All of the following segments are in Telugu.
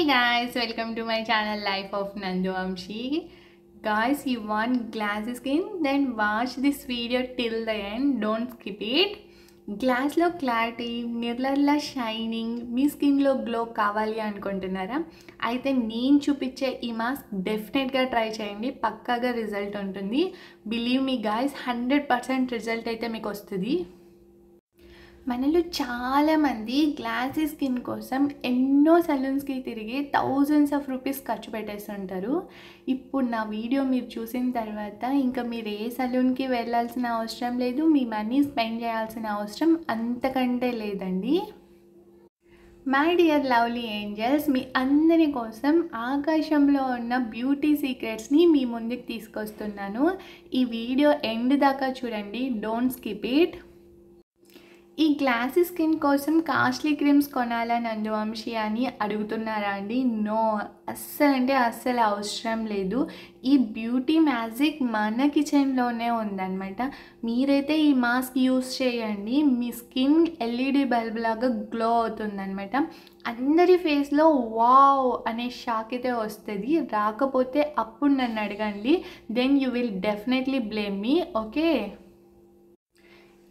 guys, welcome to my channel Life of Nandu Amshi. Guys, you want glass skin? Then watch this video till the end. Don't skip it. Glass lo clarity, mirror la shining, me skin లో గ్లో కావాలి అనుకుంటున్నారా? అయితే నేను చూపించే ఈ మాస్క్ డెఫినెట్ గా ట్రై చేయండి, పక్కాగా రిజల్ట్ ఉంటుంది. బిలీవ్ మీ గైస్, 100% రిజల్ట్ అయితే మీకు వస్తుంది. మనలో చాలామంది గ్లాసీ స్కిన్ కోసం ఎన్నో సలూన్స్కి తిరిగి థౌజండ్స్ ఆఫ్ రూపీస్ ఖర్చు పెట్టేస్తుంటారు. ఇప్పుడు నా వీడియో మీరు చూసిన తర్వాత ఇంకా మీరు ఏ సలూన్కి వెళ్ళాల్సిన అవసరం లేదు, మీ మనీ స్పెండ్ చేయాల్సిన అవసరం అంతకంటే లేదండి. మై డియర్ లవ్లీ ఏంజల్స్, మీ అందరి కోసం ఆకాశంలో ఉన్న బ్యూటీ సీక్రెట్స్ని మీ ముందుకు తీసుకొస్తున్నాను. ఈ వీడియో ఎండ్ దాకా చూడండి, డోంట్ స్కిప్ ఇట్. ఈ గ్లాసీ స్కిన్ కోసం కాస్ట్లీ క్రీమ్స్ కొనాలని నందు వంశీ అని అడుగుతున్నారా అండి? నో, అస్సలు అవసరం లేదు. ఈ బ్యూటీ మ్యాజిక్ మన కిచెన్లోనే ఉందన్నమాట. మీరైతే ఈ మాస్క్ యూస్ చేయండి, మీ స్కిన్ ఎల్ఈడి బల్బ్ లాగా గ్లో అవుతుందన్నమాట. అందరి ఫేస్లో వావ్ అనే షాక్ అయితే వస్తుంది. రాకపోతే అప్పుడు నన్ను అడగండి, then you will definitely blame me, okay?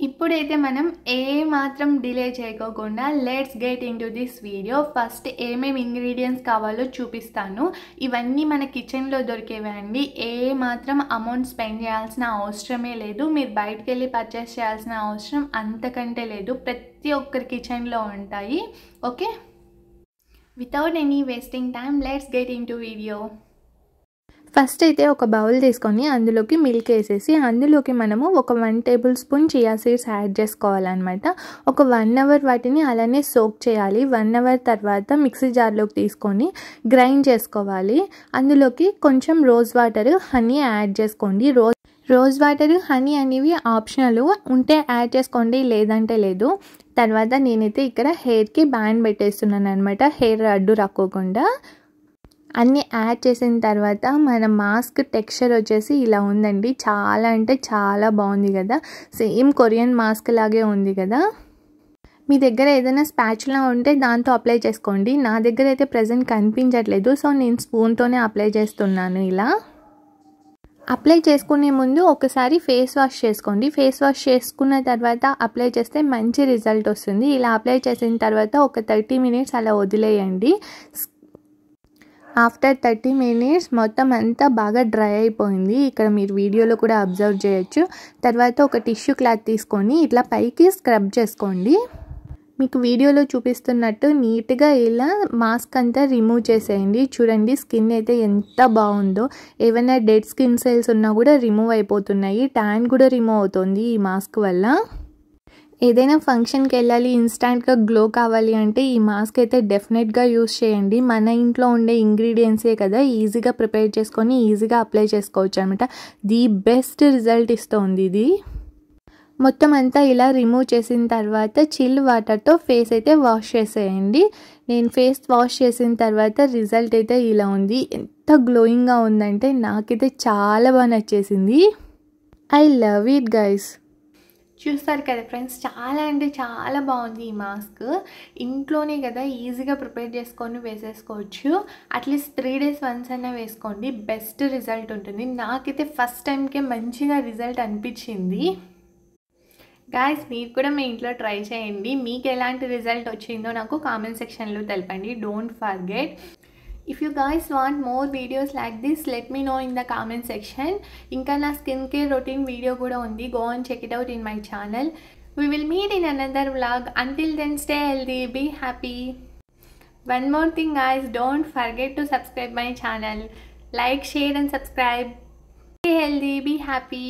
ఇప్పుడైతే మనం ఏ మాత్రం డిలే చేయకోకుండా let's get into this video. First ఏమేమి ఇంగ్రీడియంట్స్ కావాలో చూపిస్తాను. ఇవన్నీ మన కిచెన్లో దొరికేవే అండి. ఏ మాత్రం అమౌంట్ స్పెండ్ చేయాల్సిన అవసరమే లేదు. మీరు బయటకు వెళ్ళి పర్చేస్ చేయాల్సిన అవసరం అంతకంటే లేదు. ప్రతి ఒక్కరి కిచెన్లో ఉంటాయి, okay? Without any wasting time let's get in to video. First అయితే ఒక బౌల్ తీసుకొని అందులోకి మిల్క్ వేసేసి అందులోకి మనము ఒక 1 table spoon chia seeds add చేసుకోవాలన్నమాట. ఒక 1 అవర్ వాటిని అలానే సోక్ చేయాలి. 1 అవర్ తర్వాత మిక్సీ జార్లోకి తీసుకొని గ్రైండ్ చేసుకోవాలి. అందులోకి కొంచెం రోజ్ వాటర్, హనీ యాడ్ చేసుకోండి. రోజ్ వాటర్, హనీ అనేవి ఆప్షనల్, ఉంటే యాడ్ చేసుకోండి, లేదంటే లేదు. తర్వాత నేనైతే ఇక్కడ హెయిర్కి బ్యాండ్ పెట్టేస్తున్నాను అనమాట, హెయిర్ అడ్డు రాకోకుండా. అన్నీ యాడ్ చేసిన తర్వాత మన మాస్క్ టెక్స్చర్ వచ్చేసి ఇలా ఉందండి. చాలా అంటే చాలా బాగుంది కదా, సేమ్ కొరియన్ మాస్క్ లాగే ఉంది కదా. మీ దగ్గర ఏదైనా స్పాచులా ఉంటే దాంతో అప్లై చేసుకోండి. నా దగ్గర అయితే ప్రజెంట్ కనిపించట్లేదు, సో నేను స్పూన్తోనే అప్లై చేస్తున్నాను. ఇలా అప్లై చేసుకునే ముందు ఒకసారి ఫేస్ వాష్ చేసుకోండి. ఫేస్ వాష్ చేసుకున్న తర్వాత అప్లై చేస్తే మంచి రిజల్ట్ వస్తుంది. ఇలా అప్లై చేసిన తర్వాత ఒక 30 మినిట్స్ అలా వదిలేయండి. ఆఫ్టర్ 30 మినిట్స్ మొత్తం అంతా బాగా డ్రై అయిపోయింది. ఇక్కడ మీరు వీడియోలో కూడా అబ్జర్వ్ చేయొచ్చు. తర్వాత ఒక టిష్యూ క్లాత్ తీసుకొని ఇట్లా పైకి స్క్రబ్ చేసుకోండి. మీకు వీడియోలో చూపిస్తున్నట్టు నీట్గా ఇలా మాస్క్ అంతా రిమూవ్ చేసేయండి. చూడండి స్కిన్ అయితే ఎంత బాగుందో. ఏమైనా డెడ్ స్కిన్ సెల్స్ ఉన్నా కూడా రిమూవ్ అయిపోతున్నాయి. ట్యాన్ కూడా రిమూవ్ అవుతుంది ఈ మాస్క్ వల్ల. ఏదైనా ఫంక్షన్కి వెళ్ళాలి, ఇన్స్టాంట్గా గ్లో కావాలి అంటే ఈ మాస్క్ అయితే డెఫినెట్గా యూస్ చేయండి. మన ఇంట్లో ఉండే ఇంగ్రీడియంట్సే కదా, ఈజీగా ప్రిపేర్ చేసుకొని ఈజీగా అప్లై చేసుకోవచ్చు అనమాట. ది బెస్ట్ రిజల్ట్ ఇస్తుంది ఇది. మొత్తం అంతా ఇలా రిమూవ్ చేసిన తర్వాత చిల్ వాటర్తో ఫేస్ అయితే వాష్ చేసేయండి. నేను ఫేస్ వాష్ చేసిన తర్వాత రిజల్ట్ అయితే ఇలా ఉంది. ఎంత గ్లోయింగ్గా ఉందంటే నాకైతే చాలా బాగా నచ్చేసింది. I love it guys. చూస్తారు కదా ఫ్రెండ్స్, చాలా అంటే చాలా బాగుంది ఈ మాస్క్. ఇంట్లోనే కదా ఈజీగా ప్రిపేర్ చేసుకొని వేసేసుకోవచ్చు. అట్లీస్ట్ 3 days వన్స్ అయినా వేసుకోండి, బెస్ట్ రిజల్ట్ ఉంటుంది. నాకైతే ఫస్ట్ టైంకే మంచిగా రిజల్ట్ అనిపించింది. గాయస్, మీరు కూడా మీ ఇంట్లో ట్రై చేయండి. మీకు ఎలాంటి రిజల్ట్ వచ్చిందో నాకు కామెంట్ సెక్షన్లో తెలపండి. Don't forget. If you guys want more videos like this, let me know in the comment section. Inka na skincare routine video kuda undi. Go and check it out in my channel. We will meet in another vlog. Until then, stay healthy, be happy. One more thing guys, don't forget to subscribe my channel. Like, share and subscribe. Stay healthy, be happy.